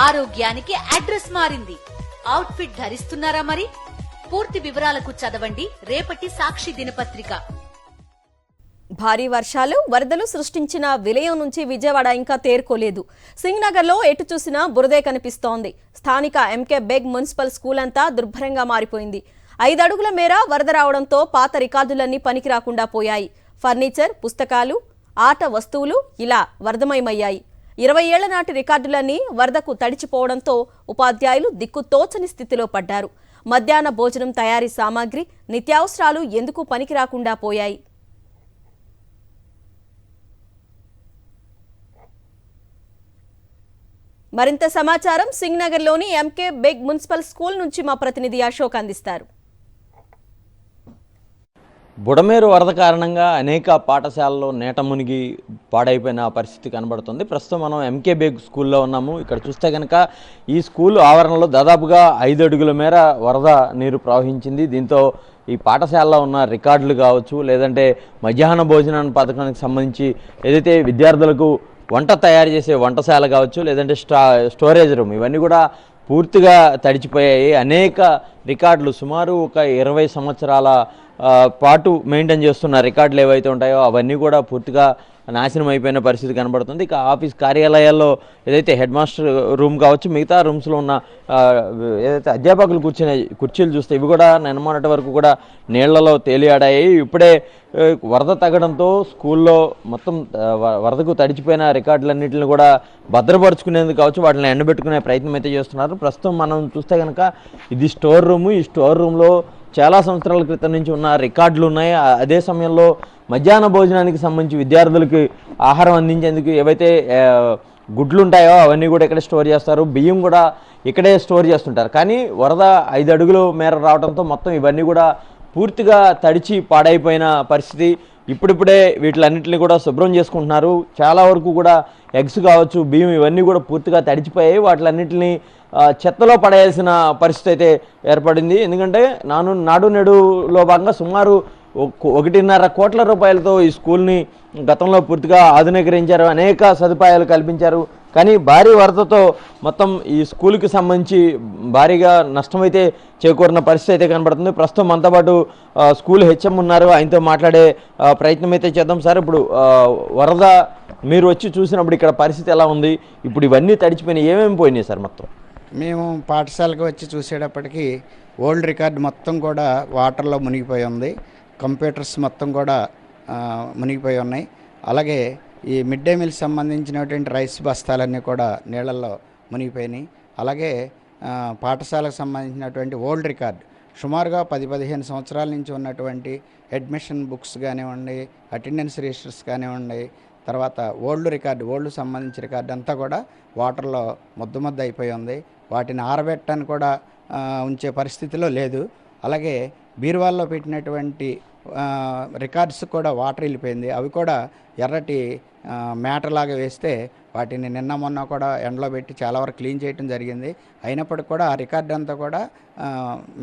ఆరోగ్యానికి అడ్రస్ మారింది. అవుట్ఫిట్ ధరిస్తున్నారా మరి? పూర్తి వివరాలకు చదవండి రేపటి సాక్షి దినపత్రిక. భారీ వర్షాలు వరదలు సృష్టించిన విలయం నుంచి విజయవాడ ఇంకా తేరుకోలేదు. సింగ్నగర్లో ఎటు చూసినా బురదే కనిపిస్తోంది. స్థానిక ఎంకే బేగ్ మున్సిపల్ స్కూల్ అంతా దుర్భరంగా మారిపోయింది. 5 అడుగుల మేర వరద రావడంతో పాత రికార్డులన్నీ పనికి రాకుండా పోయాయి. ఫర్నిచర్, పుస్తకాలు, ఆట వస్తువులు ఇలా వరదమయమయ్యాయి. 20 ఏళ్ల నాటి రికార్డులన్నీ వరదకు తడిచిపోవడంతో ఉపాధ్యాయులు దిక్కుతోచని స్థితిలో పడ్డారు. మధ్యాహ్న భోజనం తయారీ సామాగ్రి, నిత్యావసరాలు ఎందుకు పనికి రాకుండా పోయాయి. మరింత సమాచారం సింగ్నగర్లోని ఎంకే బేగ్ మున్సిపల్ స్కూల్ నుంచి మా ప్రతినిధి అశోక్ అందిస్తారు. బుడమేరు వరద కారణంగా అనేక పాఠశాలల్లో నేట మునిగి పాడైపోయిన పరిస్థితి కనబడుతుంది. ప్రస్తుతం మనం ఎంకే బేగ్ స్కూల్లో ఉన్నాము. ఇక్కడ చూస్తే కనుక ఈ స్కూల్ ఆవరణలో దాదాపుగా 5 అడుగుల మేర వరద నీరు ప్రవహించింది. దీంతో ఈ పాఠశాలలో ఉన్న రికార్డులు కావచ్చు, లేదంటే మధ్యాహ్న భోజనాన్ని పథకానికి సంబంధించి ఏదైతే విద్యార్థులకు వంట తయారు చేసే వంటశాల కావచ్చు, లేదంటే స్టోరేజ్ రూమ్, ఇవన్నీ కూడా పూర్తిగా తడిచిపోయాయి. అనేక రికార్డులు సుమారు ఒక 20 సంవత్సరాల పాటు మెయింటైన్ చేస్తున్న రికార్డులు ఏవైతే ఉంటాయో అవన్నీ కూడా పూర్తిగా నాశనం అయిపోయిన పరిస్థితి కనబడుతుంది. ఇక ఆఫీస్ కార్యాలయాల్లో ఏదైతే హెడ్ మాస్టర్ రూమ్ కావచ్చు, మిగతా రూమ్స్లో ఉన్న ఏదైతే అధ్యాపకులు కూర్చునే కుర్చీలు చూస్తే ఇవి కూడా నిన్నమొన్నటి వరకు కూడా నీళ్లలో తేలియాడాయి. ఇప్పుడే వరద తగ్గడంతో స్కూల్లో మొత్తం వరదకు తడిచిపోయిన రికార్డులన్నింటిని కూడా భద్రపరుచుకునేందుకు కావచ్చు, వాటిని ఎండబెట్టుకునే ప్రయత్నం అయితే చేస్తున్నారు. ప్రస్తుతం మనం చూస్తే కనుక ఇది స్టోర్ రూము. ఈ స్టోర్ రూమ్లో చాలా సంవత్సరాల క్రితం నుంచి ఉన్న రికార్డులు ఉన్నాయి. అదే సమయంలో మధ్యాహ్న భోజనానికి సంబంధించి విద్యార్థులకి ఆహారం అందించేందుకు ఏవైతే గుడ్లు ఉంటాయో అవన్నీ కూడా ఇక్కడ స్టోర్ చేస్తారు. బియ్యం కూడా ఇక్కడే స్టోర్ చేస్తుంటారు. కానీ వరద 5 అడుగుల మేర రావడంతో మొత్తం ఇవన్నీ కూడా పూర్తిగా తడిచి పాడైపోయిన పరిస్థితి. ఇప్పుడిప్పుడే వీటిలన్నింటినీ కూడా శుభ్రం చేసుకుంటున్నారు. చాలా వరకు కూడా ఎగ్స్ కావచ్చు, బియ్యం ఇవన్నీ కూడా పూర్తిగా తడిచిపోయాయి. వాటిలన్నింటినీ చెత్తలో పడేయాల్సిన పరిస్థితి అయితే ఏర్పడింది. ఎందుకంటే నాడు నేడులో భాగంగా సుమారు 1.5 కోట్ల రూపాయలతో ఈ స్కూల్ని గతంలో పూర్తిగా ఆధునీకరించారు, అనేక సదుపాయాలు కల్పించారు. కానీ భారీ వరదతో మొత్తం ఈ స్కూల్కి సంబంధించి భారీగా నష్టమైతే చేకూరిన పరిస్థితి అయితే కనబడుతుంది. ప్రస్తుతం మనతో పాటు స్కూల్ హెచ్ఎం ఉన్నారు, ఆయనతో మాట్లాడే ప్రయత్నం అయితే చేద్దాం. సార్, ఇప్పుడు వరద మీరు వచ్చి చూసినప్పుడు ఇక్కడ పరిస్థితి ఎలా ఉంది? ఇప్పుడు ఇవన్నీ తడిచిపోయినాయి, ఏమేమి పోయినాయి సార్? మొత్తం మేము పాఠశాలకు వచ్చి చూసేటప్పటికి ఓల్డ్ రికార్డ్ మొత్తం కూడా వాటర్లో మునిగిపోయి ఉంది. కంప్యూటర్స్ మొత్తం కూడా మునిగిపోయి ఉన్నాయి. అలాగే ఈ మిడ్ డే మీల్స్ సంబంధించినటువంటి రైస్ బస్తాలన్నీ కూడా నీళ్ళల్లో మునిగిపోయినాయి. అలాగే పాఠశాలకు సంబంధించినటువంటి ఓల్డ్ రికార్డ్ సుమారుగా 10-15 సంవత్సరాల నుంచి ఉన్నటువంటి అడ్మిషన్ బుక్స్ కానివ్వండి, అటెండెన్స్ రిజిస్టర్స్ కానివ్వండి, తర్వాత ఓల్డ్ సంబంధించిన రికార్డు అంతా కూడా వాటర్లో ముద్ద అయిపోయి ఉంది. వాటిని ఆరబెట్టడానికి కూడా ఉంచే పరిస్థితిలో లేదు. అలాగే బీరువాల్లో పెట్టినటువంటి రికార్డ్స్ కూడా వాటర్ వెళ్ళిపోయింది. అవి కూడా ఎర్రటి మ్యాటర్లాగా వేస్తే వాటిని నిన్న మొన్న కూడా ఎండలో పెట్టి చాలా వరకు క్లీన్ చేయడం జరిగింది. అయినప్పటికీ కూడా ఆ రికార్డ్ అంతా కూడా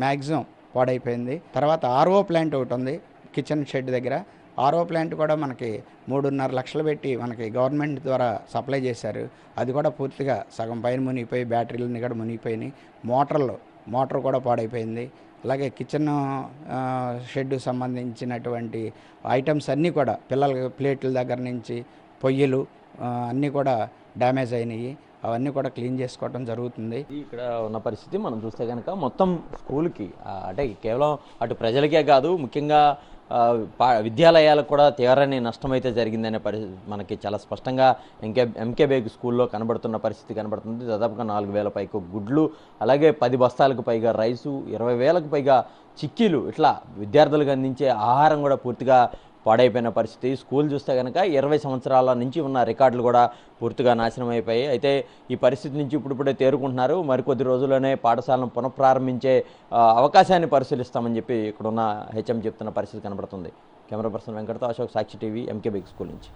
మ్యాక్సిమం పాడైపోయింది. తర్వాత ఆర్ఓ ప్లాంట్ ఒకటి ఉంది కిచెన్ షెడ్ దగ్గర. ఆర్ఓ ప్లాంట్ కూడా మనకి 3.5 లక్షలు పెట్టి మనకి గవర్నమెంట్ ద్వారా సప్లై చేశారు. అది కూడా పూర్తిగా సగం పైన మునిగిపోయి బ్యాటరీలన్నీ కూడా మునిగిపోయినాయి. మోటార్ కూడా పాడైపోయింది. అలాగే కిచెన్ షెడ్ సంబంధించినటువంటి ఐటమ్స్ అన్నీ కూడా పిల్లల ప్లేట్ల దగ్గర నుంచి పొయ్యిలు అన్నీ కూడా డ్యామేజ్ అయినాయి. అవన్నీ కూడా క్లీన్ చేసుకోవడం జరుగుతుంది. ఇక్కడ ఉన్న పరిస్థితి మనం చూస్తే కనుక మొత్తం స్కూల్కి అంటే కేవలం అటు ప్రజలకే కాదు, ముఖ్యంగా విద్యాలయాలకు కూడా తీవ్రని నష్టం అయితే జరిగిందనే పరిస్థితి మనకి చాలా స్పష్టంగా ఎంకే బేగ్ స్కూల్లో కనబడుతున్న పరిస్థితి కనబడుతుంది. దాదాపుగా 4,000 పైగా గుడ్లు, అలాగే 10 బస్తాలకు పైగా రైసు, 20,000కు పైగా చిక్కీలు, ఇట్లా విద్యార్థులకు అందించే ఆహారం కూడా పూర్తిగా పాడైపోయిన పరిస్థితి. స్కూల్ చూస్తే కనుక 20 సంవత్సరాల నుంచి ఉన్న రికార్డులు కూడా పూర్తిగా నాశనం అయిపోయాయి. అయితే ఈ పరిస్థితి నుంచి ఇప్పుడిప్పుడే తేరుకుంటున్నారు. మరికొద్ది రోజుల్లోనే పాఠశాలను పునఃప్రారంభించే అవకాశాన్ని పరిశీలిస్తామని చెప్పి ఇక్కడున్న హెచ్ఎం చెప్తున్న పరిస్థితి కనబడుతుంది. కెమెరా పర్సన్ వెంకటతో అశోక్, సాక్షి టీవీ, ఎంకే బేగ్ స్కూల్ నుంచి.